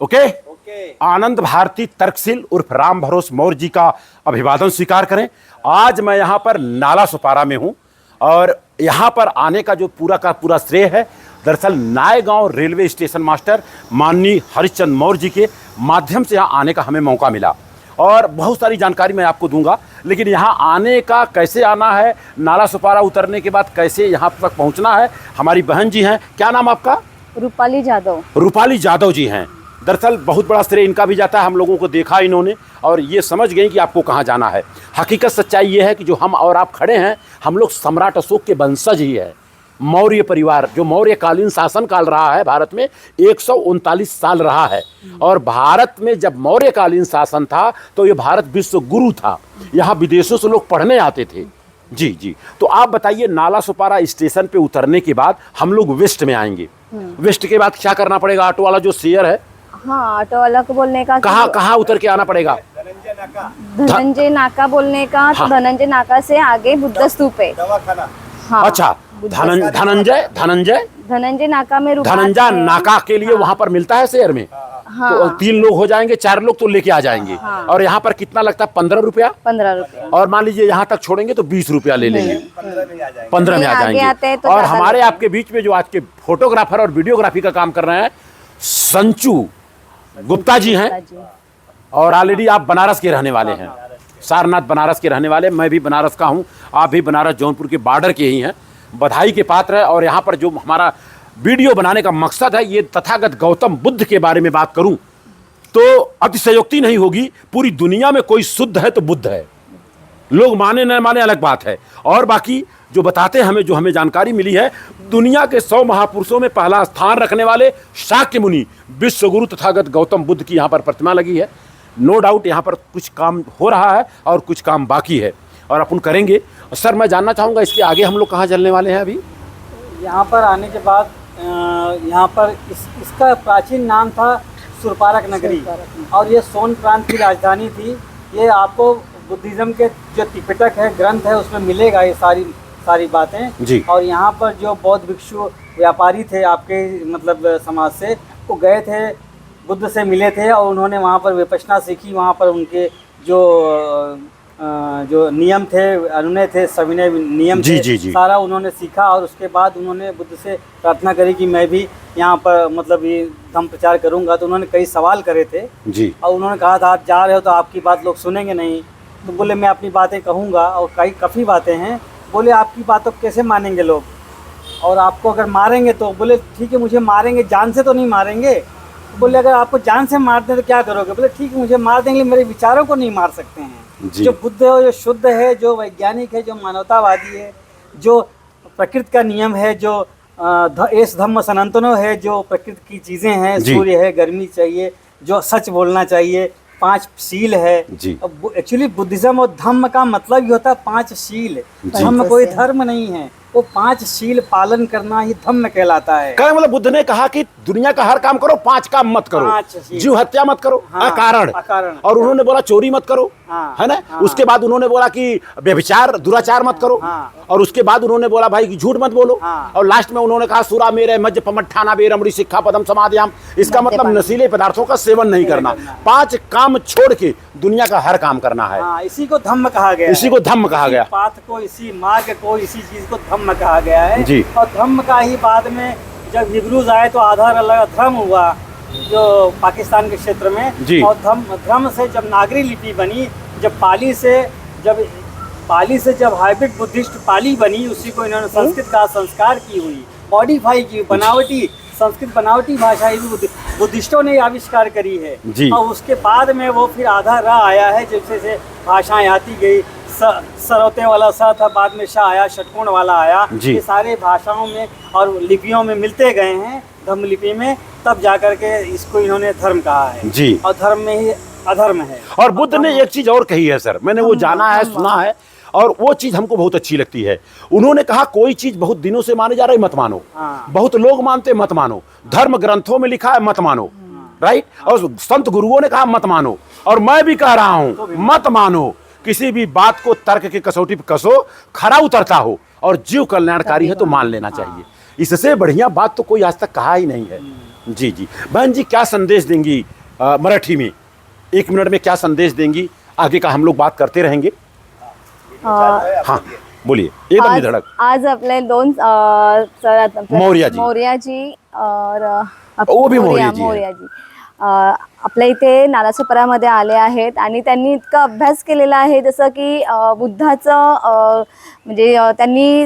Okay. आनंद भारती तर्कशील उर्फ राम भरोस मौर्य जी का अभिवादन स्वीकार करें। आज मैं यहाँ पर नाला सुपारा में हूँ और यहाँ पर आने का जो पूरा का पूरा श्रेय है दरअसल नायगांव रेलवे स्टेशन मास्टर माननीय हरिश्चंद्र मौर्य जी के माध्यम से यहाँ आने का हमें मौका मिला और बहुत सारी जानकारी मैं आपको दूंगा। लेकिन यहाँ आने का कैसे आना है, नाला सुपारा उतरने के बाद कैसे यहाँ तक पहुँचना है, हमारी बहन जी हैं। क्या नाम आपका? रूपाली जादव। रूपाली जादव जी हैं। दरअसल बहुत बड़ा श्रेय इनका भी जाता है। हम लोगों को देखा इन्होंने और ये समझ गई कि आपको कहाँ जाना है। हकीकत सच्चाई ये है कि जो हम और आप खड़े हैं, हम लोग सम्राट अशोक के वंशज ही है। मौर्य परिवार जो मौर्यकालीन शासन काल रहा है भारत में 139 साल रहा है और भारत में जब मौर्यकालीन शासन था तो ये भारत विश्व गुरु था। यहाँ विदेशों से लोग पढ़ने आते थे। जी जी। तो आप बताइए, नाला सुपारा स्टेशन पे उतरने के बाद हम लोग वेस्ट में आएंगे। वेस्ट के बाद क्या करना पड़ेगा? ऑटो वाला जो शेयर है, हाँ, ऑटो वाला को बोलने का कहाँ उतर के आना पड़ेगा? धनंजय नाका बोलने का। हाँ। तो धनंजय नाका से आगे बुद्ध स्तूप है। हाँ। अच्छा, धनंजय नाका में धनंजय नाका के लिए वहाँ पर मिलता है शेयर में। हाँ। तो 3 लोग हो जाएंगे, 4 लोग तो लेके आ जाएंगे। हाँ। और यहाँ पर कितना लगता है? 15 रुपया। 15 रुपया। और मान लीजिए यहाँ तक छोड़ेंगे तो 20 रुपया ले लेंगे। 15 में आ जाएंगे। तो और हमारे आपके बीच में जो आज के फोटोग्राफर और वीडियोग्राफी का काम कर रहे हैं संचू गुप्ता जी हैं और ऑलरेडी आप बनारस के रहने वाले हैं, सारनाथ बनारस के रहने वाले। मैं भी बनारस का हूं, आप भी बनारस जौनपुर के बॉर्डर के ही हैं, बधाई के पात्र है। और यहाँ पर जो हमारा वीडियो बनाने का मकसद है, ये तथागत गौतम बुद्ध के बारे में बात करूं तो अतिशयोक्ति नहीं होगी। पूरी दुनिया में कोई शुद्ध है तो बुद्ध है। लोग माने न माने अलग बात है। और बाकी जो बताते हैं हमें, जो हमें जानकारी मिली है, दुनिया के 100 महापुरुषों में पहला स्थान रखने वाले शाक्य मुनि विश्व गुरु तथागत गौतम बुद्ध की यहाँ पर प्रतिमा लगी है। नो डाउट यहाँ पर कुछ काम हो रहा है और कुछ काम बाकी है और अपन करेंगे। सर, मैं जानना चाहूँगा इसके आगे हम लोग कहाँ चलने वाले हैं? अभी यहाँ पर आने के बाद यहाँ पर इसका प्राचीन नाम था सुरपारक नगरी और ये सोन प्रांत की राजधानी थी। ये आपको बुद्धिज़्म के जो त्रिपिटक है, ग्रंथ है, उसमें मिलेगा ये सारी बातें जी। और यहाँ पर जो बौद्ध भिक्षु व्यापारी थे आपके मतलब समाज से, वो गए थे, बुद्ध से मिले थे और उन्होंने वहाँ पर विपश्यना सीखी। वहाँ पर उनके जो नियम थे, अनुनय थे, सविनय नियम थे, जी। सारा उन्होंने सीखा और उसके बाद उन्होंने बुद्ध से प्रार्थना करी कि मैं भी यहाँ पर मतलब ये धम्म प्रचार करूँगा। तो उन्होंने कई सवाल करे थे जी। और उन्होंने कहा था आप जा रहे हो तो आपकी बात लोग सुनेंगे नहीं। तो बोले मैं अपनी बातें कहूँगा और काफ़ी बातें हैं। बोले आपकी बातों को कैसे मानेंगे लोग, और आपको अगर मारेंगे तो? बोले ठीक है, मुझे मारेंगे, जान से तो नहीं मारेंगे। तो बोले अगर आपको जान से मारते हैं तो क्या करोगे? बोले ठीक है, मुझे मार देंगे, मेरे विचारों को नहीं मार सकते हैं। जो बुद्ध है, जो शुद्ध है, जो वैज्ञानिक है, जो मानवतावादी है, जो प्रकृति का नियम है, जो एस धम्म सनातनो है, जो प्रकृति की चीज़ें हैं, सूर्य है, गर्मी चाहिए, जो सच बोलना चाहिए, 5 शील है। एक्चुअली बुद्धिज्म और धम्म का मतलब ही होता है 5 शील। धम्म कोई धर्म नहीं है, वो 5 शील पालन करना ही धम्म कहलाता है। क्या मतलब बुद्ध ने कहा कि दुनिया का हर काम करो, 5 काम मत करो, जीव हत्या मत करो, अकारण। और उन्होंने बोला चोरी मत करो, है ना। उसके बाद उन्होंने बोला कि व्यभिचार दुराचार मत करो। और उसके बाद उन्होंने बोला भाई झूठ मत बोलो। और लास्ट में उन्होंने कहा सूरा मेरे मज्ज पमठाना बेरमड़ी सिक्खा पदम समाधियाम। इसका मतलब नशीले पदार्थों का सेवन नहीं करना। 5 काम छोड़ के दुनिया का हर काम करना है। इसी को धम्म कहा गया, इसी को धम्म कहा गया, पाथ को, इसी मार्ग को, इसी चीज को धम्म कहा गया है जी। और धम्म का ही बाद में जब हिब्रूज आए तो आधार अलग धर्म हुआ जो पाकिस्तान के क्षेत्र में जी। और धर्म से जब नागरी लिपि बनी, जब पाली से जब हाइब्रिड बुद्धिस्ट पाली बनी, उसी को इन्होंने संस्कृत का संस्कार की हुई, मॉडिफाई की, बनावटी संस्कृत बनावटी भाषा बुद्धिस्टों ने आविष्कार करी है जी। और उसके बाद में वो फिर आधा रह आया है, जैसे से भाषाएं आती गई। सरौते वाला सा था, बाद में शाह आया, षटकोण वाला आया। ये सारे भाषाओं में और लिपियों में मिलते गए हैं, धम्म लिपि में, तब जाकर के इसको इन्होंने धर्म कहा है जी। और धर्म में ही अधर्म है। और बुद्ध ने एक चीज और कही है सर, मैंने वो जाना है, सुना है, और वो चीज हमको बहुत अच्छी लगती है। उन्होंने कहा कोई चीज बहुत दिनों से माने जा रही मत मानो, बहुत लोग मानते मत मानो, धर्म ग्रंथों में लिखा है मत मानो, राइट। और संत गुरुओं ने कहा मत मानो, और मैं भी कह रहा हूं मत मानो। किसी भी बात को तर्क की कसौटी पर कसो, खरा उतरता हो और जीव कल्याणकारी है तो मान लेना चाहिए। इससे बढ़िया बात तो कोई आज तक कहा ही नहीं है। जी जी बहन जी, क्या संदेश देंगी मराठी में, 1 मिनट में क्या संदेश देंगी? आगे का हम लोग बात करते रहेंगे। हाँ बोलिए, एकदम निधड़क। आज आपले 2 मौर्या जी और वो भी मौर्या जी आपल्या इथे नालासोपारामध्ये आले आहेत आणि त्यांनी इतका अभ्यास केलेला आहे, जसं की बुद्धाचं म्हणजे त्यांनी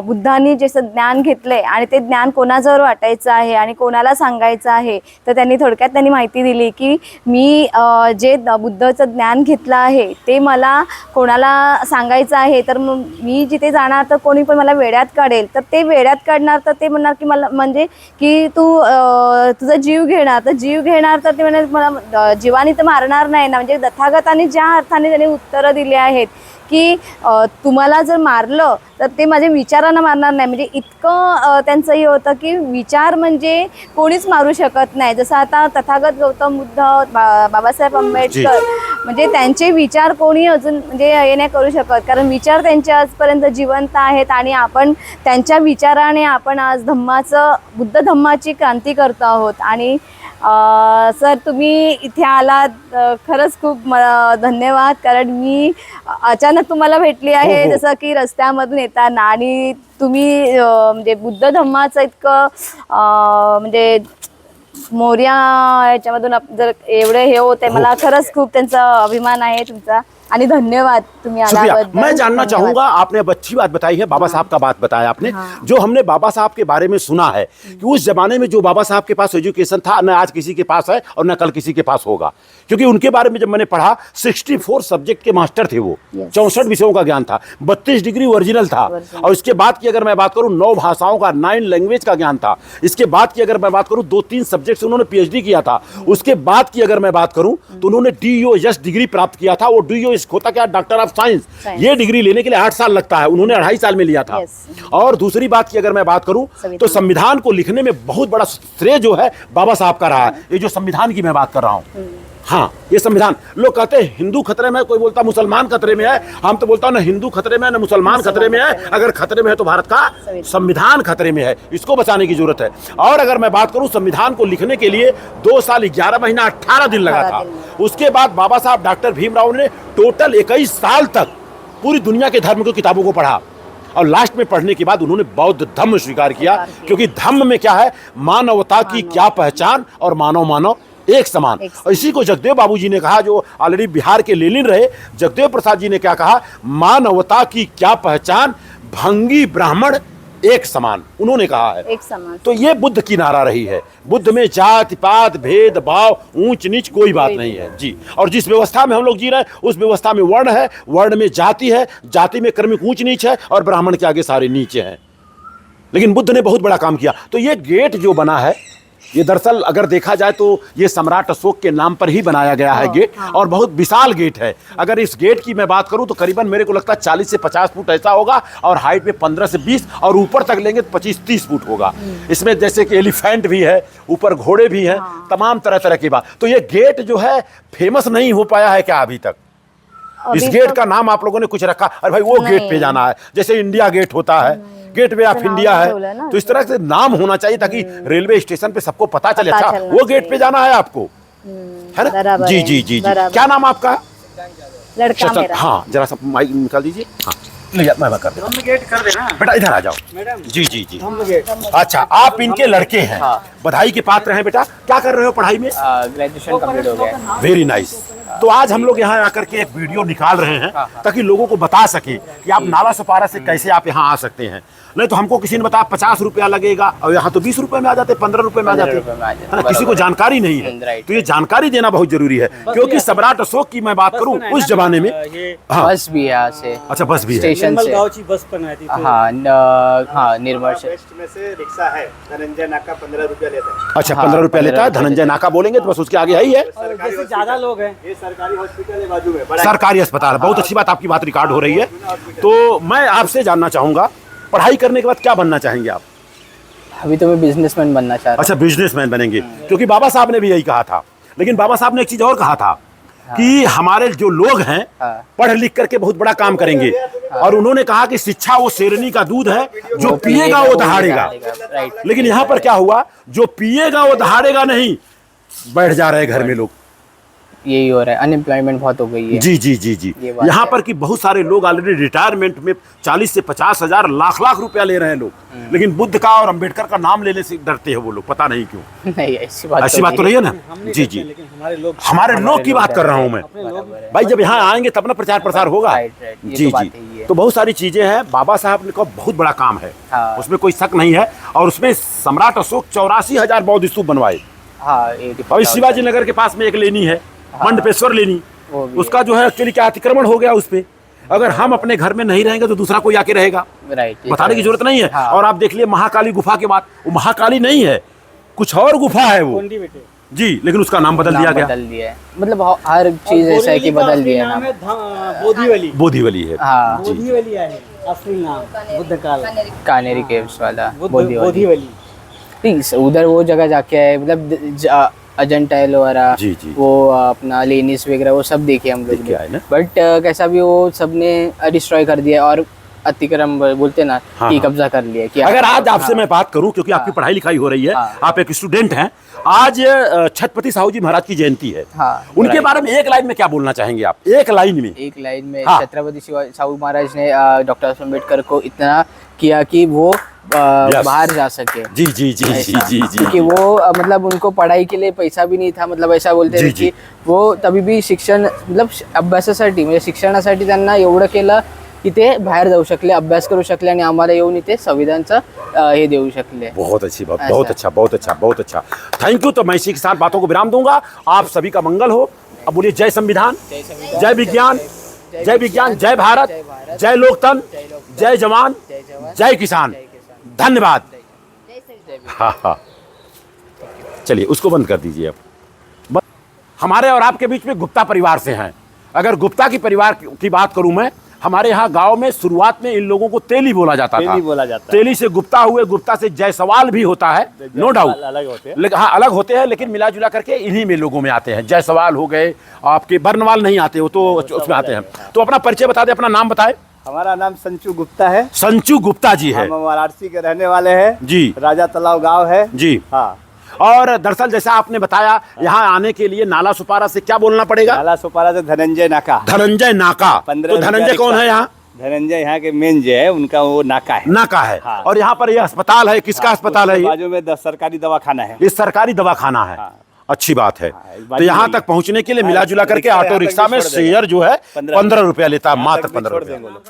बुद्धांनी जे ज्ञान घेतलंय आणि ते ज्ञान कोणाजवळ वाटायचं आहे आणि कोणाला सांगायचं आहे, तर त्यांनी थोडक्यात माहिती दिली की मी जे बुद्धाचं ज्ञान घेतलं आहे ते मला कोणाला सांगायचं आहे, तर मी जिथे जाणार तर कोणी पण मला वेड्यात काढेल, तर ते वेड्यात काढणार, तर ते म्हणणार की मला म्हणजे की तू तुझा जीव घेणार, तर जीव घेणार, तर ते म्हणणार मला जीवानी तर मारणार नाही ना. म्हणजे तथागतांनी ज्या अर्थाने त्यांनी उत्तरं दिली आहेत की तुम्हाला जर मारलं तर ते माझ्या विचारांना मारणार नाही. म्हणजे इतकं त्यांचं हे होतं की विचार म्हणजे कोणीच मारू शकत नाही. जसं आता तथागत गौतम बुद्ध, बाबासाहेब आंबेडकर, म्हणजे त्यांचे विचार कोणी अजून म्हणजे हे नाही करू शकत, कारण विचार त्यांचे आजपर्यंत जिवंत आहेत आणि आपण त्यांच्या विचाराने आपण आज बुद्ध धम्माची क्रांती करतो आहोत. आणि सर तुम्ही इथे आलात, खरंच खूप धन्यवाद, कारण मी अचानक तुम्हाला भेटली आहे जसं की रस्त्यामधून येताना, आणि तुम्ही म्हणजे बुद्ध धम्माचं इतकं म्हणजे मौर्या याच्यामधून जर एवढे हे होते, मला खरंच खूप त्यांचा अभिमान आहे तुमचा, आणि धन्यवाद तुम्ही आल्याबद्दल. मैं जानना चाहूंगा, आपने अब अच्छी बात बताई है, बाबा साहब का बात बताया आपने। जो हमने बाबा साहब के बारे में सुना है कि उस जमाने में जो बाबा साहब के पास एजुकेशन था न आज किसी के पास है और न कल किसी के पास होगा, क्योंकि उनके बारे में जब मैंने पढ़ा 64 सब्जेक्ट के मास्टर थे वो, 64 विषयों का ज्ञान था, 32 डिग्री ओरिजिनल था, और इसके बाद की अगर मैं बात करूं 9 भाषाओं का 9 लैंग्वेज का ज्ञान था। इसके बाद की अगर मैं बात करूं 2-3 सब्जेक्ट से उन्होंने PhD किया था। उसके बाद की अगर मैं बात करूं तो उन्होंने DOS डिग्री प्राप्त किया था। वो DOS होता क्या, डॉक्टर ऑफ साइंस। ये डिग्री लेने के लिए 8 साल लगता है, उन्होंने 2.5 साल में लिया था। और दूसरी बात की अगर मैं बात करूं तो संविधान को लिखने में बहुत बड़ा श्रेय जो है बाबा साहब का रहा है। ये जो संविधान की मैं बात कर रहा हूं, हाँ ये संविधान, लोग कहते हैं हिंदू खतरे में, कोई बोलता मुसलमान खतरे में है, हम तो बोलता हूं ना हिंदू खतरे में है ना मुसलमान खतरे में है, अगर खतरे में है तो भारत का संविधान खतरे में है, इसको बचाने की जरूरत है। और अगर मैं बात करूं संविधान को लिखने के लिए 2 साल 11 महीना 18 दिन लगा था। उसके बाद बाबा साहब डॉक्टर भीमराव ने टोटल 21 साल तक पूरी दुनिया के धर्म की किताबों को पढ़ा, और लास्ट में पढ़ने के बाद उन्होंने बौद्ध धम्म स्वीकार किया, क्योंकि धम्म में क्या है, मानवता की क्या पहचान और मानव मानव एक समान। और इसी को जगदेव बाबूजी ने कहा, जो ऑलरेडी बिहार के लेनिन रहे, जगदेव प्रसाद जी ने क्या कहा, मानवता की क्या पहचान, भंगी ब्राह्मण एक समान, उन्होंने कहा है एक समान। तो ये बुद्ध की नारा रही है। बुद्ध में जाति पात भेद भाव ऊंच नीच कोई बात नहीं है जी। और जिस व्यवस्था में हम लोग जी रहे हैं उस व्यवस्था में वर्ण है, वर्ण में जाति है, जाति में क्रमिक ऊंच नीच है, और ब्राह्मण के आगे सारे नीचे हैं। लेकिन बुद्ध ने बहुत बड़ा काम किया। तो ये गेट जो बना है, ये दरअसल अगर देखा जाए तो ये सम्राट अशोक के नाम पर ही बनाया गया है गेट, और बहुत विशाल गेट है। अगर इस गेट की मैं बात करूं तो करीबन मेरे को लगता है 40 से 50 फुट ऐसा होगा, और हाइट में 15 से 20, और ऊपर तक लेंगे तो 25-30 फुट होगा। इसमें जैसे कि एलिफेंट भी है, ऊपर घोड़े भी हैं, तमाम तरह तरह की बात। तो ये गेट जो है फेमस नहीं हो पाया है क्या अभी तक? इस गेट का नाम आप लोगों ने कुछ रखा, अरे भाई वो गेट पे जाना है, जैसे इंडिया गेट होता है, गेटवे ऑफ इंडिया है, तो इस तरह से नाम होना चाहिए ताकि रेलवे स्टेशन पे सबको पता चले, अच्छा वो गेट पे जाना है आपको, है ना? जी जी जी जी। क्या नाम आपका? लड़का मेरा। हाँ जरा सा माइक निकाल दीजिए। हाँ मैं कर देता हूं। गेट कर देना बेटा, इधर आ जाओ मैडम। जी जी जी। अच्छा, आप इनके लड़के हैं, बधाई के पात्र हैं। बेटा क्या कर रहे हो पढ़ाई में? ग्रेजुएशन कंप्लीट हो गया। Very nice. तो आज हम लोग यहाँ आकर के एक वीडियो निकाल रहे हैं ताकि लोगों को बता सके कि आप नालासोपारा से कैसे आप यहाँ आ सकते हैं। नहीं तो हमको किसी ने बताया 50 रुपया लगेगा, और यहाँ तो 20 रुपए में आ जाते, 15 रुपए में आ जाते, है ना? किसी को जानकारी नहीं है, तो ये जानकारी देना बहुत जरूरी है। क्योंकि सम्राट अशोक की मैं बात करूँ उस जमाने में बस भी है यहाँ से। अच्छा बस भी है, स्टेशन से गावची बस पण आहे तिथे। हाँ निर्मल से में से रिक्शा है, धनंजय नाका 15 रुपया लेता है। अच्छा 15 रुपया लेता है, धनंजय नाका बोलेंगे तो बस उसके आगे है ही है। जैसे ज्यादा लोग हैं, ये सरकारी हॉस्पिटल है बाजू में, बड़ा सरकारी अस्पताल है। बहुत अच्छी बात, आपकी बात रिकॉर्ड हो रही है। तो मैं आपसे जानना चाहूंगा, पढ़ाई करने के बाद क्या बनना चाहेंगे आप? अभी तो मैं बिजनेसमैन बनना चाह रहा अच्छा बिजनेसमैन बनेंगे, क्योंकि बाबा साहब ने भी यही कहा था। लेकिन बाबा साहब ने एक चीज और कहा था कि हमारे जो लोग हैं पढ़ लिख करके बहुत बड़ा काम करेंगे, और उन्होंने कहा कि शिक्षा वो शेरनी का दूध है, जो पिएगा वो दहाड़ेगा। राइट। लेकिन यहाँ पर क्या हुआ, जो पिएगा वो दहाड़ेगा नहीं, बैठ जा रहे हैं घर में लोग। यही हो रहा है, अनएम्प्लॉयमेंट बहुत हो गई है। जी जी जी जी। ये बात यहाँ है। पर कि बहुत सारे लोग ऑलरेडी रिटायरमेंट में 40 से 50 हजार, लाख लाख रुपया ले रहे हैं लोग, लेकिन बुद्ध का और अंबेडकर का नाम लेने से डरते हैं वो लोग, पता नहीं क्यों। नहीं, ऐसी बात तो नहीं है ना। जी जी, लेकिन हमारे लोग की बात कर रहा हूँ मैं भाई। जब यहाँ आएंगे तब ना प्रचार प्रसार होगा। राइट, ये जी तो बात जी। है ही है। तो बहुत सारी चीजें हैं, बाबा साहब का बहुत बड़ा काम है, हाँ। उसमें कोई शक नहीं है। और उसमें सम्राट अशोक 84,000 बौद्ध स्तूप बनवाए। हाँ, और शिवाजी नगर के पास में एक लेनी है, मंडपेश्वर लेनी, वो भी उसका जो है एक्चुअली क्या अतिक्रमण हो गया उस पे। अगर हम अपने घर में नहीं रहेंगे तो दूसरा कोई आके रहेगा, राइट, ये बताने तो की है। जरूरत नहीं है। हाँ। और आप देख लिए महाकाली गुफा के बाद, वो महाकाली नहीं है, कुछ और गुफा है वो। कोंडी बेटे। जी, लेकिन उसका नाम बदल नाम दिया गया, बदल दिया है, मतलब हर चीज ऐसा है कि बदल दिया है नाम। बोधीवली। बोधीवली है। हाँ, बोधीवली है असली नाम, बुद्ध काल। कानेरी केव्स वाला बोधीवली। बोधीवली। नहीं, उधर वो जगह जाके आए, मतलब अजंता एलोरा, जी, जी। वो अपना लेनिस वगैरह वो सब देखे हम लोग देख के आए ना। बट कैसा भी वो सबने डिस्ट्रॉय कर दिया और अतिक्रम बोलते ना हाँ, कि हाँ। कब्जा कर लिया कि अगर आज आपसे मैं बात करूं, क्योंकि आपकी पढ़ाई लिखाई हो रही है, हाँ। आप एक स्टूडेंट हैं, आज छत्रपति साहू जी महाराज की जयंती है, हाँ, उनके right। बारे में एक लाइन में क्या बोलना चाहेंगे आप, एक लाइन में? एक लाइन में हाँ। छत्रपति साहू महाराज ने डॉक्टर अम्बेडकर को इतना किया कि वो Yes। बाहर जा सके। जी जी जी जी जी जी। क्योंकि वो मतलब उनको पढ़ाई के लिए पैसा भी नाही था, मतलब ऐसा बोलते जी, थे जी। की वो तभी भी शिक्षण मतलब अभ्यासासाठी म्हणजे शिक्षणासाठी त्यांना एवढं केलं की ते बाहेर जाऊ शकले, अभ्यास करू शकले आणि आम्हाला येऊन इथे संविधानचं हे देऊ शकले। बहुत अच्छी बात, ऐसा। बहुत अच्छा, बहुत अच्छा, बहुत अच्छा। Thank you. तो मैं इसी के साथ बातों को विराम दूंगा। आप सभी का मंगल हो। अब बोलिए जय संविधान, जय विज्ञान, जय विज्ञान, जय भारत, जय लोकतंत्र, जय जवान, जय किसान। धन्यवाद। हाँ हाँ, चलिए उसको बंद कर दीजिए अब। हमारे और आपके बीच में गुप्ता परिवार से हैं। अगर गुप्ता की परिवार की बात करूं मैं, हमारे यहाँ गांव में शुरुआत में इन लोगों को तेली बोला जाता था। तेली बोला जाता है। तेली से गुप्ता हुए, गुप्ता से जायसवाल भी होता है, नो डाउट, अलग होते हैं। लेकिन हाँ अलग होते हैं, लेकिन मिला जुला करके इन्हीं में लोगों में आते हैं। जायसवाल हो गए, आपके बर्नवाल नहीं आते, वो तो उसमें आते हैं। तो अपना परिचय बता दें, अपना नाम बताएं। हमारा नाम संचू गुप्ता है, संचू गुप्ता जी है। हम वाराणसी के रहने वाले हैं जी राजा तालाब गांव है जी। हाँ। और दरअसल जैसा आपने बताया, यहाँ आने के लिए नाला सुपारा से क्या बोलना पड़ेगा? नाला सुपारा से धनंजय नाका। धनंजय नाका। 15 तो धनंजय कौन है यहाँ? धनंजय यहाँ के मेन जो है उनका वो नाका है। नाका है। हाँ। और यहाँ पर ये अस्पताल है, किसका हाँ, अस्पताल है उसके ये? बाजू में सरकारी दवाखाना है। ये सरकारी दवाखाना है। हाँ। अच्छी बात है। इस बात तो यहाँ में तक पहुँचने के लिए हाँ, मिला जुला करके रिक्शा ऑटो यहाँ तक रिक्शा भी में छोड़ देंगे। शेयर जो है 15 ₹15 लेता है, यहाँ मात्र तक भी 15 छोड़ रुपया। देंगे लोग।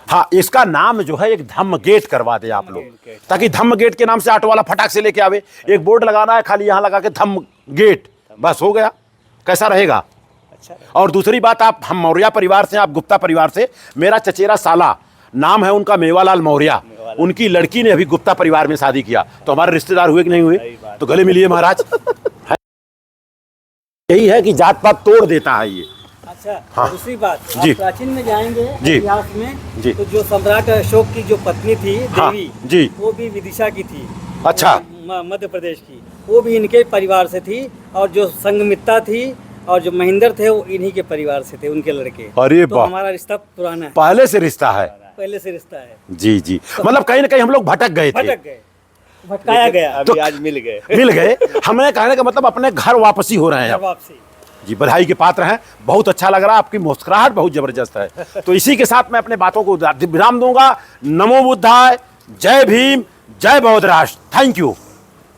हाँ, इसका नाम जो है एक धम्म गेट करवा दे आप लोग, ताकि धम्म गेट के नाम से ऑटो वाला फटाक से लेके आवे। एक बोर्ड लगाना है खाली, यहाँ लगा के धम्म गेट, बस हो गया। कैसा रहेगा? और दूसरी बात, आप हम मौर्य परिवार से, आप गुप्ता परिवार से, मेरा चचेरा साला नाम है उनका मेवालाल मौर्य, उनकी लड़की ने अभी गुप्ता परिवार में शादी किया, तो हमारे रिश्तेदार हुए कि नहीं हुए? तो गले मिलिए महाराज। यही है कि जात पात तोड़ देता है ये। अच्छा, हाँ। दूसरी बात, जी। आप प्राचीन में जाएंगे जी। इतिहास में, जी। तो जो सम्राट अशोक की जो पत्नी थी हाँ, देवी, जी। वो भी विदिशा की थी। अच्छा। मध्य प्रदेश की, वो भी इनके परिवार से थी। और जो संगमित्रा थी और जो महेंद्र थे, वो इन्हीं के परिवार से थे, उनके लड़के। अरे तो वाह, हमारा रिश्ता पुराना है, पहले से रिश्ता है। पहले से रिश्ता है। जी जी, मतलब कहीं ना कहीं हम लोग भटक गए थे, भटक गए, भटकाया गया। अभी आज मिल गए। मिल गए। हमें कहने का मतलब अपने घर वापसी हो रहे हैं अब। वापसी। जी, बधाई के पात्र हैं। बहुत अच्छा लग रहा है, आपकी मुस्कुराहट बहुत जबरदस्त है। तो इसी के साथ मैं अपने बातों को विराम दूंगा। नमो बुद्धाय, जय भीम, जय बौद्ध राष्ट्र। Thank you.